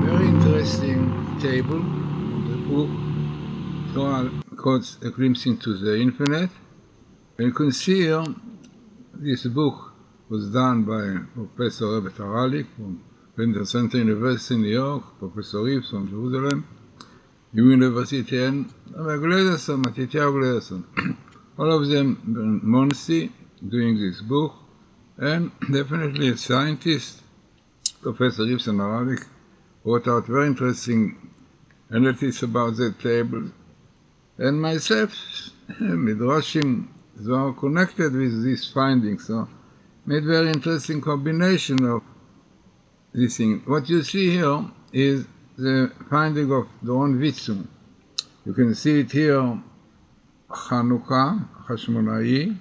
Very interesting table of the book. Torah quotes A Glimpse into the Infinite. And you can see here, this book was done by Professor Rebbe Taralik from Penn Center University in New York, Professor Reeves from Jerusalem, University, and Glazerson, Matityahu Glazerson. All of them in Monsi doing this book, and definitely a scientist, Professor Reeves and Taralik, wrote out very interesting analysis about the table. And myself, Midrashim, are connected with these findings, so made very interesting combination of this thing. What you see here is the finding of the own Witztum. You can see it here, Chanukah, Hashmonai,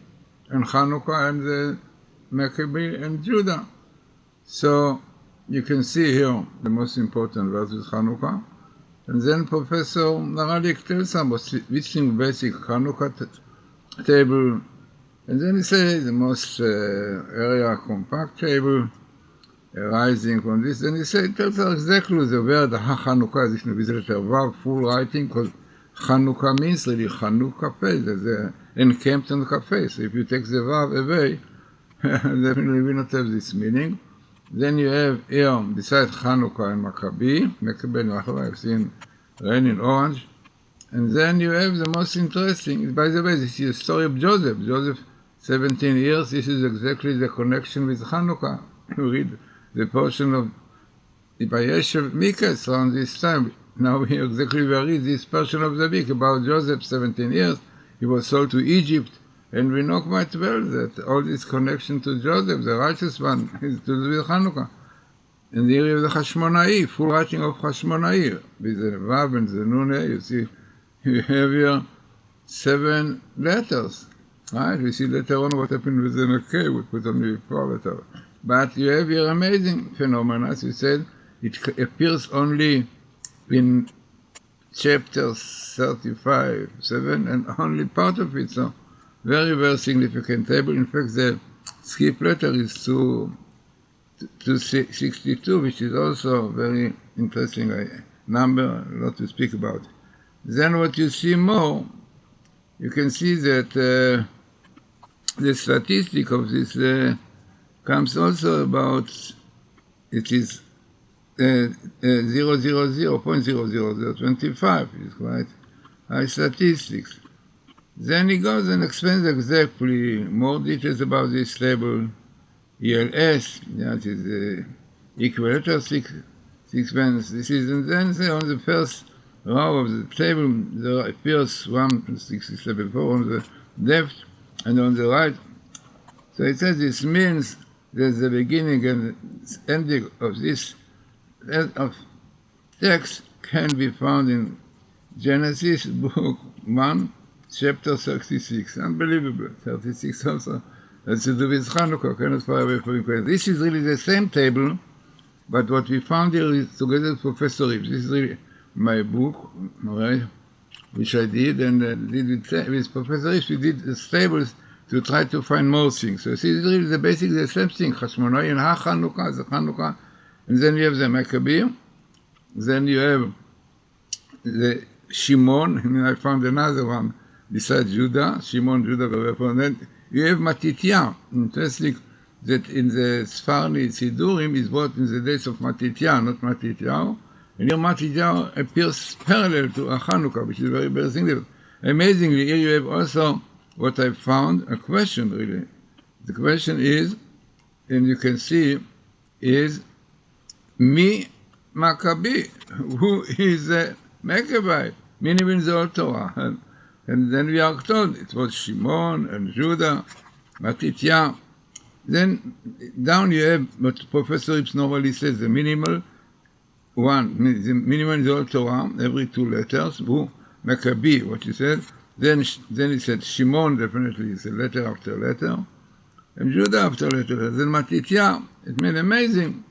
and Chanukah and the McKay and Judah. So you can see here the most important verse is Chanukah. And then Professor Naralik tells us about Witztum basic Chanukah table. And then he says the most area compact table arising from this. Then he tells us exactly the word Chanukah is with letter Vav, full writing, because Chanukah means really Chanukah cafe, the encamped on the cafe. So if you take the Vav away, definitely will not have this meaning. Then you have here, beside Chanukah and Maccabi and I've seen rain in orange. And then you have the most interesting, by the way, this is the story of Joseph. Joseph, 17 years, this is exactly the connection with Chanukah. You read the portion of Vayeshev Mikas around this time. Now we exactly read this portion of the book about Joseph, 17 years. He was sold to Egypt. And we know quite well that all this connection to Joseph, the righteous one, is to do with Chanukah. In the area of the Hashmonai, full writing of Hashmonai, with the Vav and the Nune, you see, you have here 7 letters, right? We see later on what happened with the McKay, we put only 4 letters. But you have here amazing phenomena, as you said, it appears only in chapter 35, 7, and only part of it, so very, very significant table. In fact, the skip letter is to 62, which is also a very interesting number, a lot to speak about. Then what you see more, you can see that the statistic of this comes also about, it is 0.00025, which is quite high statistics. Then he goes and explains exactly more details about this table, ELS, that is the equilateral sequence. This is, and then on the first row of the table, there appears 1, 6, 7, 4 on the left and on the right. So it says this means that the beginning and ending of this of text can be found in Genesis book 1, chapter 36. Unbelievable. 36 also. That's to do with Chanukah, cannot far away from Ukraine. This is really the same table, but what we found here is together with Professor Reeves. This is really my book, right, which I did, and did with Professor Reeves, we did the tables to try to find more things. So this is really the same thing, Hashmonai and HaChanukah, the Chanukah, and then you have the Maccabi, then you have the Shimon, and I found another one besides Judah, Shimon, Judah, and then you have Matityahu. Interesting that in the Sfarni Sidurim is brought in the days of Matityahu, not Matityahu. And here Matityahu appears parallel to a Chanukah, which is very, very significant. Amazingly, here you have also what I found, a question really. The question is, and you can see, is Mi Maccabi, who is a Maccabite, meaning in the Old Torah. And then we are told it was Shimon and Judah, Matityahu. Then down you have what Professor Reeves normally says, the minimal one, the minimal in the Old Torah, every 2 letters, who, Maccabi, what he said. Then he said Shimon definitely is a letter after letter, and Judah after letter. Then Matityahu, it meant amazing.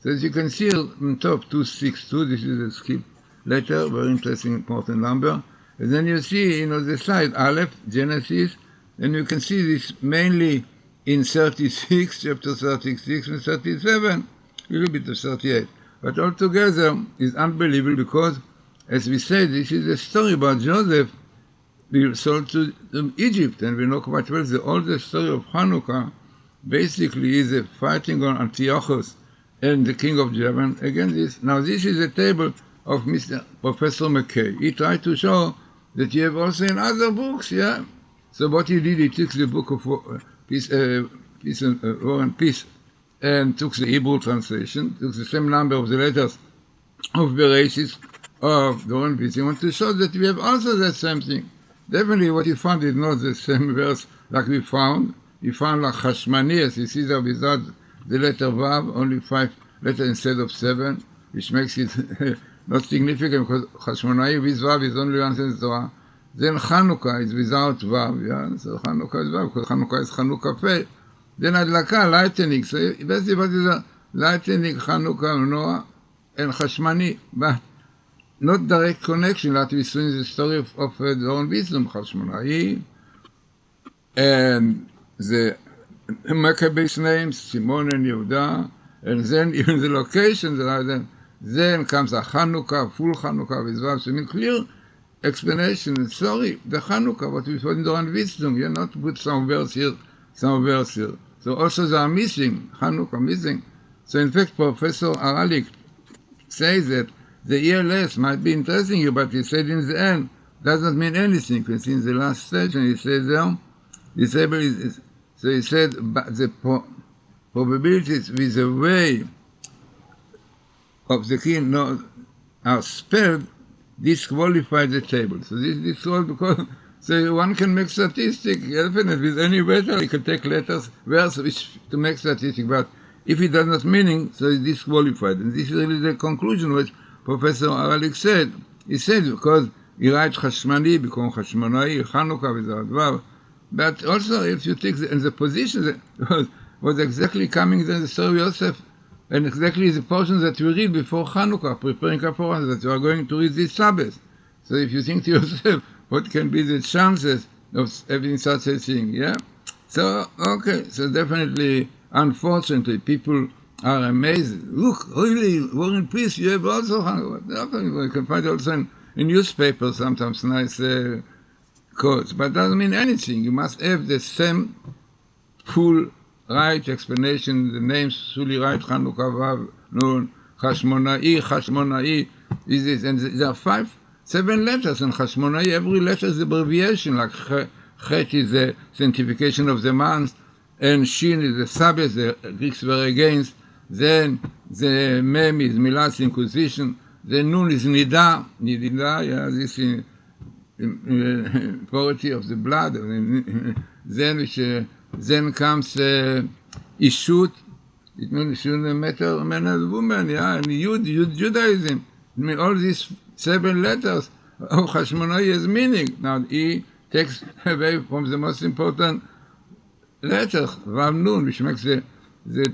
So as you can see on top, 262, this is a skip letter, very interesting, important number. And then you see, the side, Aleph, Genesis, and you can see this mainly in 36, chapter 36 and 37. a little bit of 38. But altogether is unbelievable because, as we said, this is a story about Joseph being sold to Egypt, and we know quite well the oldest story of Chanukah basically is a fighting on Antiochus and the king of Javan against this. Now this is a table of Mr. Professor McKay. He tried to show that you have also in other books, yeah? So what he did, he took the book of War and Peace and took the Hebrew translation, took the same number of the letters of Bereshit of the War and Peace. He wanted to show that we have also that same thing. Definitely what he found is not the same verse like we found. He found like Hashmani, as you see there without the letter Vav, only 5 letters instead of 7, which makes it not significant because Hashmonai with Vav is only one sentence Torah. Then Chanukah is without Vav, yeah? So Chanukah is Vav, because Chanukah is Chanukah Fe. Then Adlaka, lightning. So basically what is a lightning, Chanukah, Noah, and Hashmani, but not direct connection like we saw in the story of the own Witztum, Hashmonai, and the Maccabei's names, Simon and Yehuda, and then even the locations, then comes a Chanukah, full Chanukah with Vav. So in clear explanation, sorry, the Chanukah, what we found in the own Witztum, you're not put some verse here, some verse here. So also they are missing, Chanukah missing. So in fact, Professor Aralik says that the year less might be interesting you, but he said in the end, doesn't mean anything, because in the last stage, and he says there, so he said the probabilities with the way of the king are spelled disqualify the table. So this was because so one can make statistics, definitely with any letter, you can take letters, verse, which to make statistics, but if it does not meaning, so it's disqualified. And this is really the conclusion which Professor Aralik said. He said because he writes Hashmani, become Hashmonai, Chanukah without Vav. But also, if you take the position that was exactly coming in the story of Yosef, and exactly the portion that we read before Chanukah, preparing for us, that you are going to read this Sabbath. So if you think to yourself, what can be the chances of having such a thing, yeah? So, okay, so definitely, unfortunately, people are amazed. Look, really, War and Peace, you have also Chanukah. You can find also in newspapers sometimes nice quotes, but doesn't mean anything. You must have the same full right explanation, the names fully right, Chanukah, Vav, Nun, Hashmonai, is this, and there are 7 letters in Hashmonai. Every letter is abbreviation, like Chet is the sanctification of the month, and Shin is the Sabbath, the Greeks were against, then the Mem is Milas Inquisition, the Nun is Nida, yeah, this is purity of the blood, then comes Ishut, it means Ishut, matter man and woman, yeah, and Judaism. I mean, all these 7 letters of Hashmonai has meaning. Now he takes away from the most important letter, Vav Nun, which makes the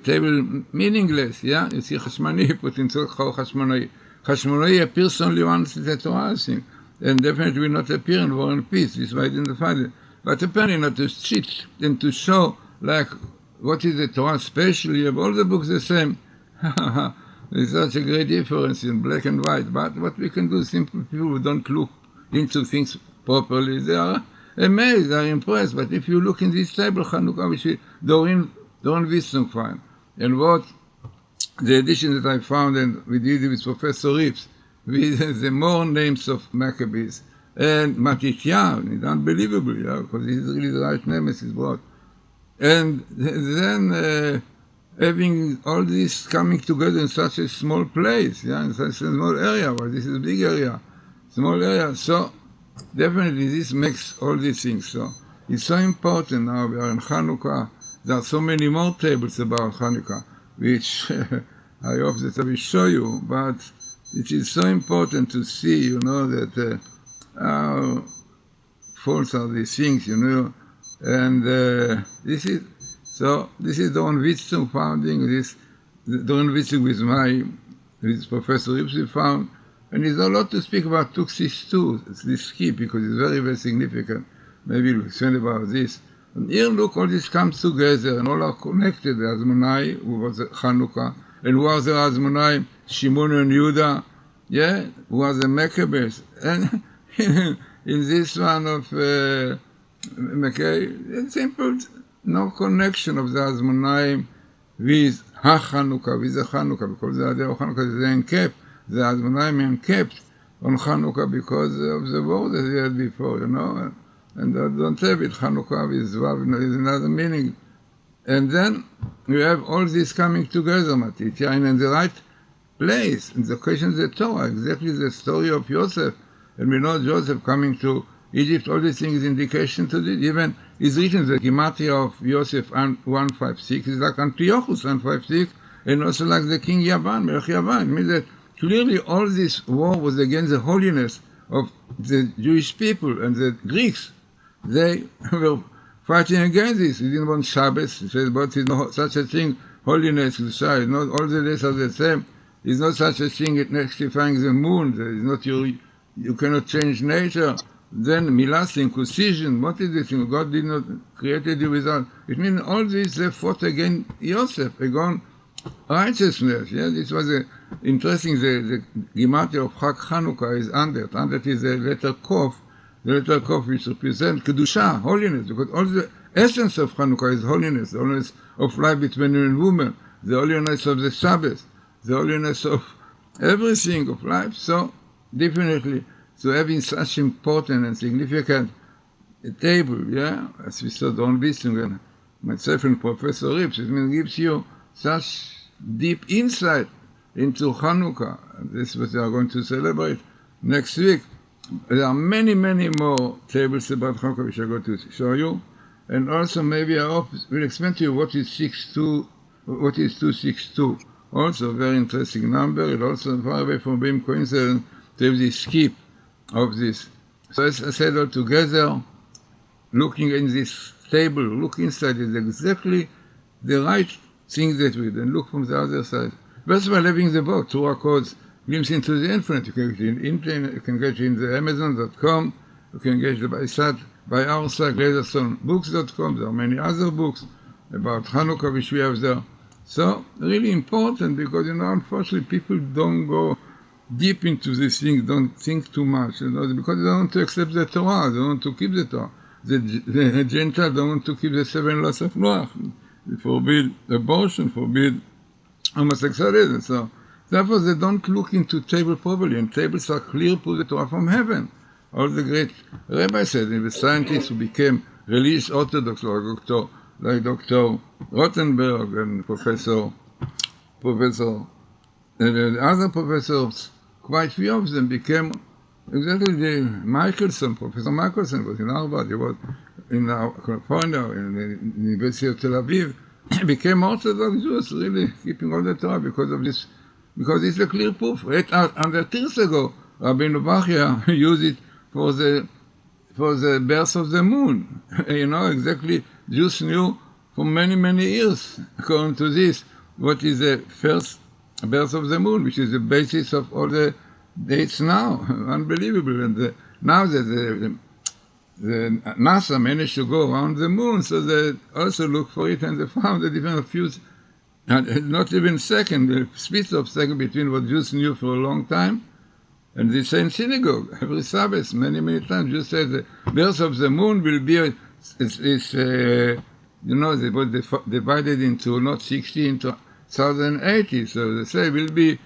table meaningless, yeah? You see Hashmani put into Hashmonai. Hashmonai appears only once in the Torah, I think, and definitely will not appear in War and Peace. This is why I didn't find it. But apparently not to cheat and to show, like, what is the Torah special. You have all the books the same. There's such a great difference in black and white. But what we can do, simple people who don't look into things properly, they are amazed, they are impressed. But if you look in this table, Chanukah, which Dorin Witztum find, and what the edition that I found, and we did it with Professor Rips, with the more names of Maccabees, and Matityahu, it's unbelievable, yeah, because this is really the right name as it's brought. And then having all this coming together in such a small place, yeah, in such a small area, well, this is a big area, small area, so definitely this makes all these things. So it's so important now, we are in Chanukah, there are so many more tables about Chanukah, which I hope that I will show you, but it is so important to see, that how false are these things, and this is the one Witztum founding, the one Witztum with Professor Ipsi found, and there's a lot to speak about Tuxis too, this key, because it's very, very significant. Maybe we'll explain about this. And here, look, all this comes together, and all are connected. The Azmonai, who was Chanukah, and who are the Azmonaim, Shimon and Yehuda, yeah, who are the Maccabees. And in this one of McKay, it's simple, no connection of the Azmonaim with HaChanukah, with the Chanukah, because the idea of Chanukah is encamped. The Azmonaim encamped on Chanukah because of the war that they had before, you know, and don't have it. Chanukah with Vav is another meaning. And then we have all this coming together, Matityahu, in the right place. And the question is the Torah, exactly the story of Yosef. And we know Joseph coming to Egypt, all these things indication to this. Even is written the Gematria of Yosef 156 is like Antiochus 156, and also like the King Yavan, Melech Yavan. It means that clearly all this war was against the holiness of the Jewish people and the Greeks. They were fighting against this. He didn't want Shabbos. He said, but it's not such a thing, holiness, not all the days are the same. It's not such a thing, electrifying the moon. It's not you cannot change nature. Then milah, circumcision, what is this? God did not created you without. It means all this they fought against Yosef, against righteousness. Yeah, this was interesting. The Gematria of Chag Chanukah is under. Under is the letter Kof. The letter Kof which represents Kedusha, holiness, because all the essence of Chanukah is holiness, the holiness of life between men and women, the holiness of the Sabbath, the holiness of everything of life. So definitely, so having such important and significant table, yeah, as we saw on Witztum and myself and Professor Rips, it means gives you such deep insight into Chanukah. This is what we are going to celebrate next week. There are many, many more tables about Chanukah which I'm going to show you. And also maybe I hope will explain to you what is 262. Also a very interesting number. It also far away from being coincident to have this skip of this. So as I said all together, looking in this table, look inside is exactly the right thing that we do, and look from the other side. First of all, having the book, Torah codes, glimpse into the infinite. You can get it in internet, you can get it in the Amazon.com, you can get it by our site, GlazersonBooks.com. There are many other books about Chanukah which we have there. So, really important because, unfortunately, people don't go deep into these things, don't think too much, because they don't want to accept the Torah, they don't want to keep the Torah. The Gentiles don't want to keep the 7 laws of Noach. They forbid abortion, forbid homosexuality. So, therefore, they don't look into table properly, and tables are clear to the Torah from heaven. All the great rabbis said, and the scientists who became religious orthodox, like Dr. Rothenberg and Professor, and other professors, quite few of them became exactly the Professor Michelson was in Harvard, he was in California, in the University of Tel Aviv, became Orthodox Jews, really keeping all the Torah because of this, because it's a clear proof. 800 years ago, Rabbeinu Bachya used it for the birth of the moon. Exactly, Jews knew for many, many years, according to this, what is the first birth of the moon, which is the basis of all the dates now. Unbelievable. And now that the NASA managed to go around the moon, so they also looked for it, and they found a different fuse, not even second, the split of second between what Jews knew for a long time. And the same synagogue, every Sabbath, many, many times, Jews said the birth of the moon will be, they were divided into not 60, into 1080, so they say will be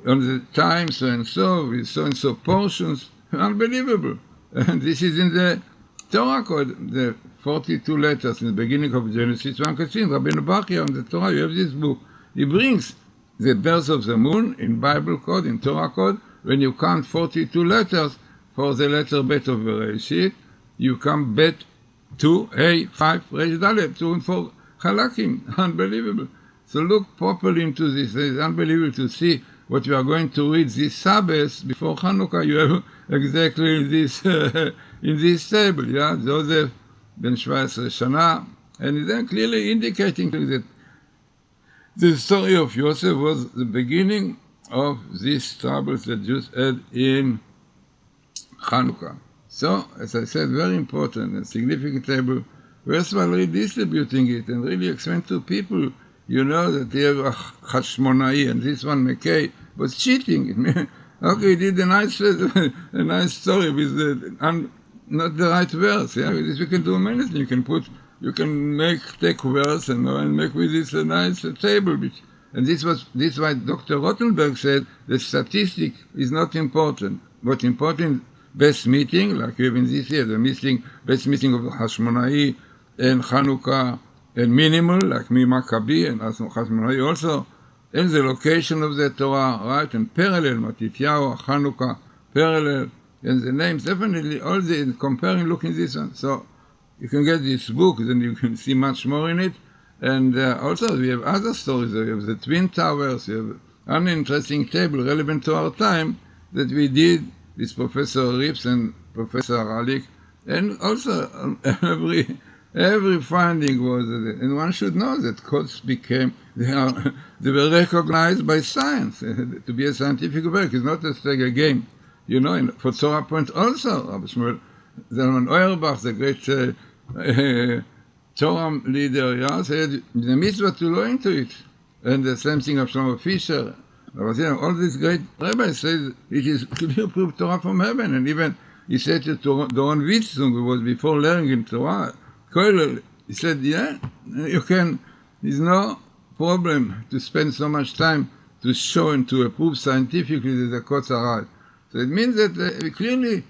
on the time so and so, with so and so portions. Unbelievable. And this is in the Torah code, the 42 letters in the beginning of Genesis 1. Rabbeinu Bachya on the Torah, you have this book. He brings the birth of the moon in Bible code, in Torah code. When you count 42 letters for the letter Bet of Bereshit, you count Bet 2, A, 5, Resh Dalet, 2 and 4 Chalakim. Unbelievable. So look properly into this. It's unbelievable to see what you are going to read this Sabbath before Chanukah. You have exactly this in this table. Yeah, Joseph ben 17 Shana, and then clearly indicating that the story of Yosef was the beginning of these troubles that Jews had in Chanukah. So, as I said, very important and significant table. First of all, redistributing it and really explain to people you know that you have a Hashmonai, and this one, McKay, was cheating. Okay, he did a nice story with not the right verse. Yeah, with this you can do many things. You can take verse and make with this a nice table. And this is why Dr. Rothenberg said the statistic is not important. What's important, best meeting, like we have in this year, best meeting of Hashmonai and Chanukah, and minimal, like me Maccabi and Hashmonai also, and the location of the Torah, right? And parallel, Matityahu, Chanukah, parallel, and the names, definitely, all the comparing, look in this one. So you can get this book, then you can see much more in it. And also we have other stories. We have the Twin Towers, we have an interesting table relevant to our time that we did with Professor Rips and Professor Ralik. And also every finding was, and one should know that codes they were recognized by science. To be a scientific work is not just like a game. You know, and for Torah point also, Rabbi Shmuel Zalman Auerbach, the great Torah leader, yeah, said the mitzvah to go into it. And the same thing of Shlomo Fisher. All these great rabbis said it is clear proof Torah from heaven. And even he said to Doron Witztum, who was before learning in Torah, he said, yeah, you can, there's no problem to spend so much time to show and to prove scientifically that the quotes are right. So it means that clearly,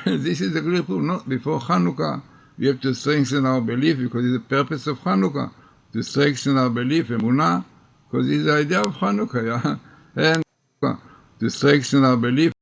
this is the clear proof. Not before Chanukah, we have to strengthen our belief, because it's the purpose of Chanukah, to strengthen our belief, emunah, because it's the idea of Chanukah, yeah? And to strengthen our belief.